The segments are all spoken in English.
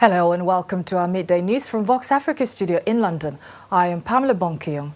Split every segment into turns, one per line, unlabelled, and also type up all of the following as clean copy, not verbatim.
Hello and welcome to our midday news from Vox Africa studio in London. I am Pamela Bonkeyoung.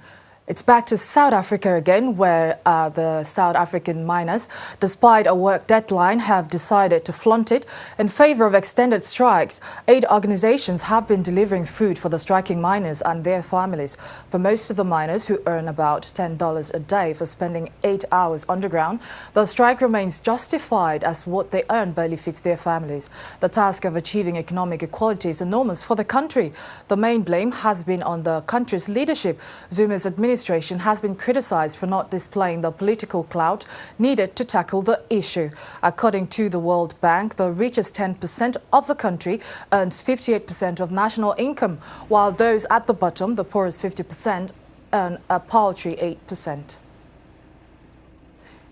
It's back to South Africa again, where the South African miners, despite a work deadline, have decided to flaunt it in favor of extended strikes. 8 organizations have been delivering food for the striking miners and their families. For most of the miners, who earn about $10 a day for spending 8 hours underground, the strike remains justified as what they earn barely fits their families. The task of achieving economic equality is enormous for the country. The main blame has been on the country's leadership. Zuma's administration has been criticized for not displaying the political clout needed to tackle the issue. According to the World Bank, the richest 10% of the country earns 58% of national income, while those at the bottom, the poorest 50%, earn a paltry 8%.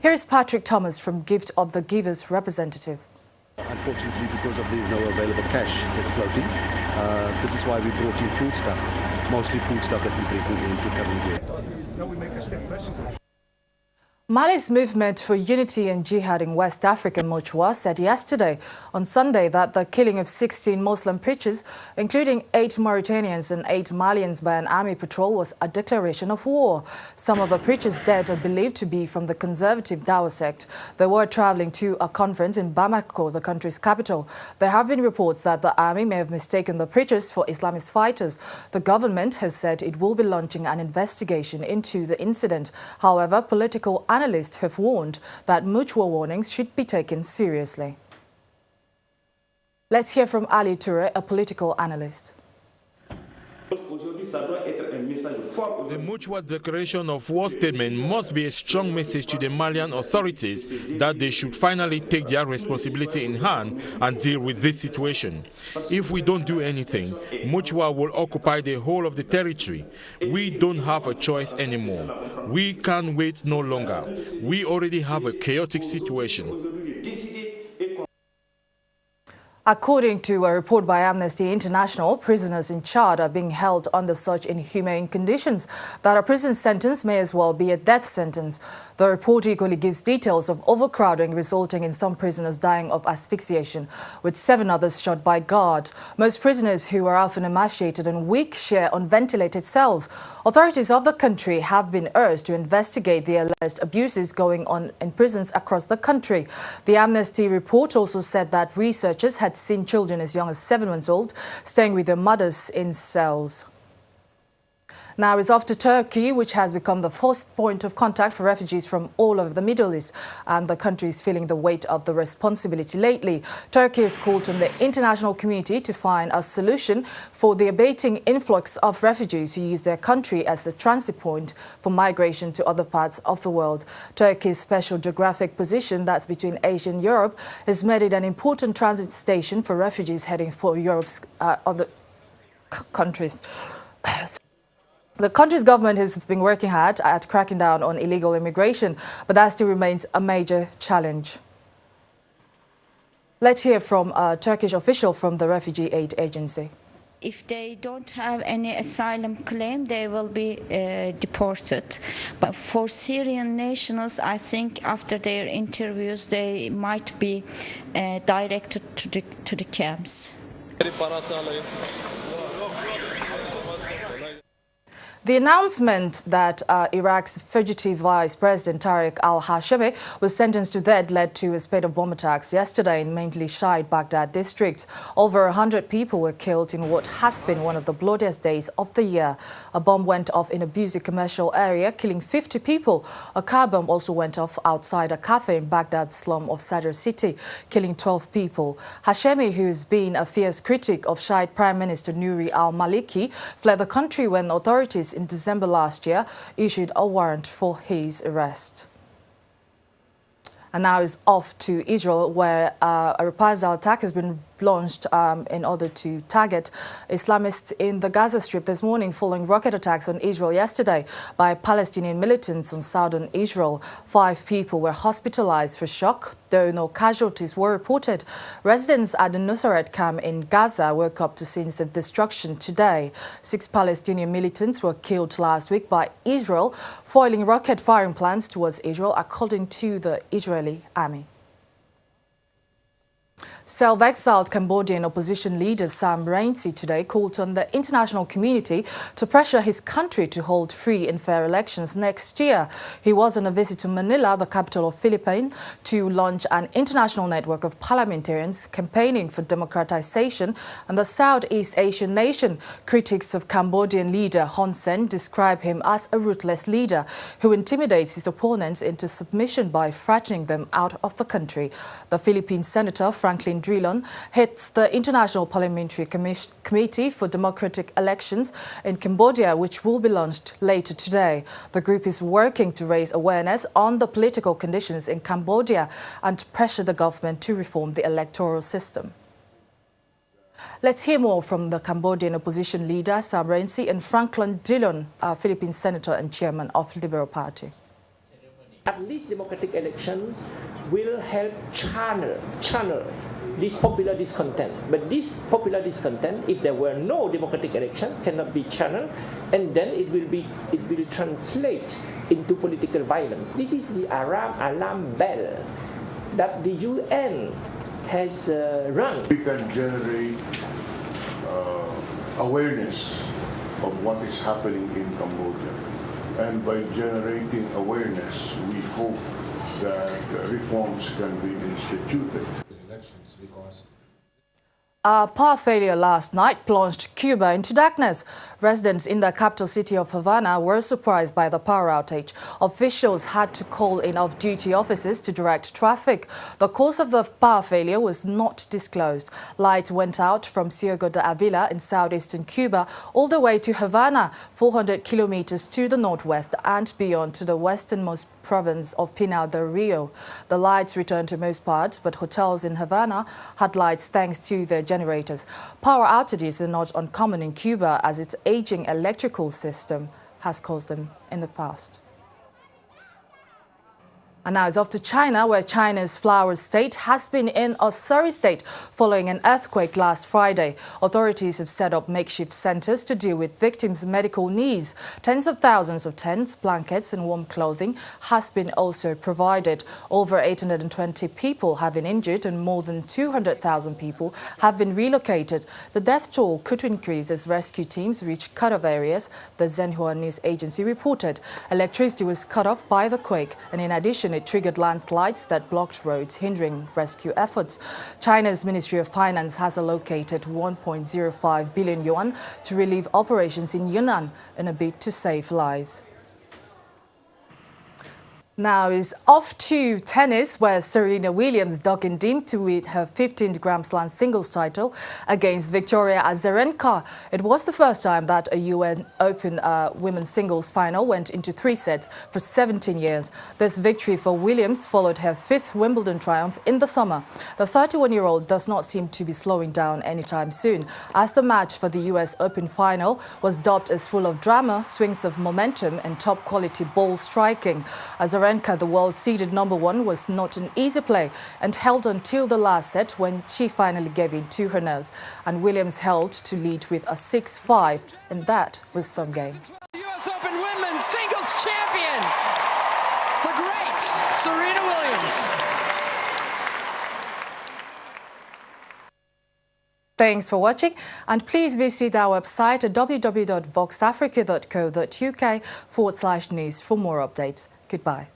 Here is Patrick Thomas from Gift of the Givers representative.
Unfortunately, because of there is no available cash that's floating, this is why we brought in food stuff, mostly food stuff that we bring into current year.
Mali's Movement for Unity and Jihad in West Africa, Muchwa, said yesterday on Sunday that the killing of 16 Muslim preachers, including 8 Mauritanians and 8 Malians by an army patrol, was a declaration of war. Some of the preachers dead are believed to be from the conservative Dawa sect. They were traveling to a conference in Bamako, the country's capital. There have been reports that the army may have mistaken the preachers for Islamist fighters. The government has said it will be launching an investigation into the incident. However, political analysts have warned that mutual warnings should be taken seriously. Let's hear from Ali Toure, a political analyst.
The mutual declaration of war statement must be a strong message to the Malian authorities that they should finally take their responsibility in hand and deal with this situation. If we don't do anything, Muchwa will occupy the whole of the territory. We don't have a choice anymore. We can't wait no longer. We already have a chaotic situation.
According to a report by Amnesty International, prisoners in Chad are being held under such inhumane conditions that a prison sentence may as well be a death sentence. The report equally gives details of overcrowding resulting in some prisoners dying of asphyxiation, with 7 others shot by guards. Most prisoners, who are often emaciated and weak, share unventilated cells. Authorities of the country have been urged to investigate the alleged abuses going on in prisons across the country. The Amnesty report also said that researchers had seen children as young as 7 months old staying with their mothers in cells. Now is off to Turkey, which has become the first point of contact for refugees from all over the Middle East, and the country is feeling the weight of the responsibility lately. Turkey has called on the international community to find a solution for the abating influx of refugees who use their country as the transit point for migration to other parts of the world. Turkey's special geographic position, that's between Asia and Europe, has made it an important transit station for refugees heading for Europe's other countries. The country's government has been working hard at cracking down on illegal immigration, but that still remains a major challenge. Let's hear from a Turkish official from the Refugee Aid Agency.
If they don't have any asylum claim, they will be deported. But for Syrian nationals, I think after their interviews, they might be directed to the camps.
The announcement that Iraq's fugitive vice president Tariq al-Hashemi was sentenced to death led to a spate of bomb attacks yesterday in mainly Shia Baghdad district. Over 100 people were killed in what has been one of the bloodiest days of the year. A bomb went off in a busy commercial area, killing 50 people. A car bomb also went off outside a cafe in Baghdad's slum of Sadr city, killing 12 people. Hashemi, who has been a fierce critic of Shiite Prime Minister Nouri al-Maliki, fled the country when authorities in December last year issued a warrant for his arrest. And now is off to Israel, where a reprisal attack has been launched in order to target Islamists in the Gaza Strip this morning, following rocket attacks on Israel yesterday by Palestinian militants on southern Israel. 5 people were hospitalized for shock, though no casualties were reported. Residents at the Nusayrat camp in Gaza woke up to scenes of destruction today. 6 Palestinian militants were killed last week by Israel, foiling rocket firing plans towards Israel, according to the Israeli army. Self-exiled Cambodian opposition leader Sam Rainsy today called on the international community to pressure his country to hold free and fair elections next year. He was on a visit to Manila, the capital of Philippines, to launch an international network of parliamentarians campaigning for democratization in the Southeast Asian nation. Critics of Cambodian leader Hun Sen describe him as a ruthless leader who intimidates his opponents into submission by frightening them out of the country. The Philippine Senator Franklin Drilon heads the International Parliamentary Committee for Democratic Elections in Cambodia, which will be launched later today. The group is working to raise awareness on the political conditions in Cambodia and pressure the government to reform the electoral system. Let's hear more from the Cambodian opposition leader Sam Rainsy and Franklin Drilon, Philippine Senator and Chairman of Liberal Party.
At least democratic elections will help channel this popular discontent. But this popular discontent, if there were no democratic elections, cannot be channeled, and then it will translate into political violence. This is the alarm bell that the UN has rung.
We can generate awareness of what is happening in Cambodia. And by generating awareness, we hope that reforms can be instituted.
A power failure last night plunged Cuba into darkness. Residents in the capital city of Havana were surprised by the power outage. Officials had to call in off-duty officers to direct traffic. The cause of the power failure was not disclosed. Light went out from Ciego de Avila in southeastern Cuba all the way to Havana, 400 kilometers to the northwest and beyond to the westernmost province of Pinar del Rio. The lights returned to most parts, but hotels in Havana had lights thanks to their generators. Power outages are not uncommon in Cuba as its aging electrical system has caused them in the past. And now it's off to China, where China's flower state has been in a sorry state following an earthquake last Friday. Authorities have set up makeshift centers to deal with victims' medical needs. Tens of thousands of tents, blankets and warm clothing has been also provided. Over 820 people have been injured and more than 200,000 people have been relocated. The death toll could increase as rescue teams reach cut-off areas, the Xinhua news agency reported. Electricity was cut off by the quake, and in addition, it triggered landslides that blocked roads, hindering rescue efforts. China's Ministry of Finance has allocated 1.05 billion yuan to relieve operations in Yunnan in a bid to save lives. Now is off to tennis, where Serena Williams dug in deep to win her 15th Grand Slam singles title against Victoria Azarenka. It was the first time that a UN Open women's singles final went into 3 sets for 17 years. This victory for Williams followed her 5th Wimbledon triumph in the summer. The 31-year-old does not seem to be slowing down anytime soon, as the match for the US Open final was dubbed as full of drama, swings of momentum and top-quality ball striking. Azarenka, the world-seeded #1, was not an easy play and held until the last set when she finally gave in to her nerves. And Williams held to lead with a 6-5, and that was some game.
The US Open Women's Singles Champion, the great Serena Williams.
Thanks for watching, and please visit our website at www.voxafrica.co.uk/news for more updates. Goodbye.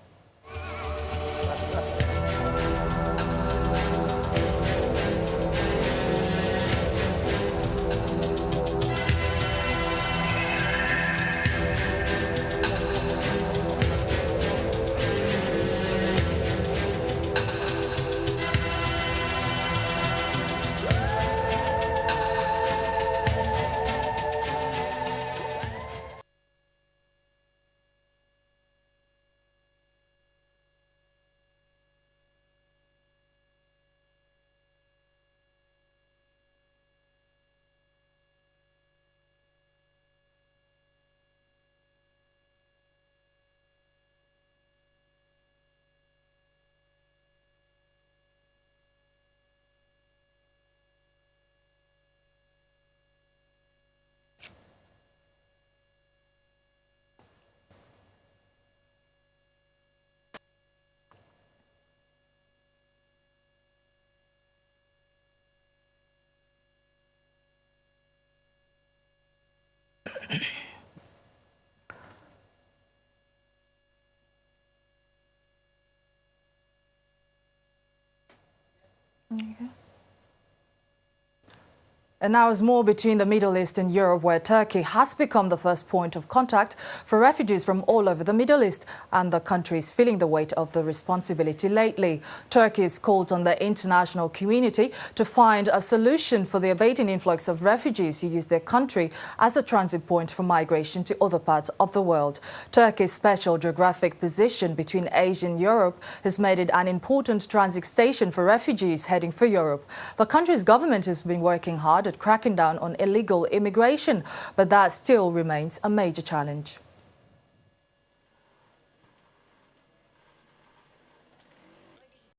And now is more between the Middle East and Europe, where Turkey has become the first point of contact for refugees from all over the Middle East, and the country is feeling the weight of the responsibility lately. Turkey has called on the international community to find a solution for the abating influx of refugees who use their country as a transit point for migration to other parts of the world. Turkey's special geographic position between Asia and Europe has made it an important transit station for refugees heading for Europe. The country's government has been working hard at cracking down on illegal immigration, but that still remains a major challenge.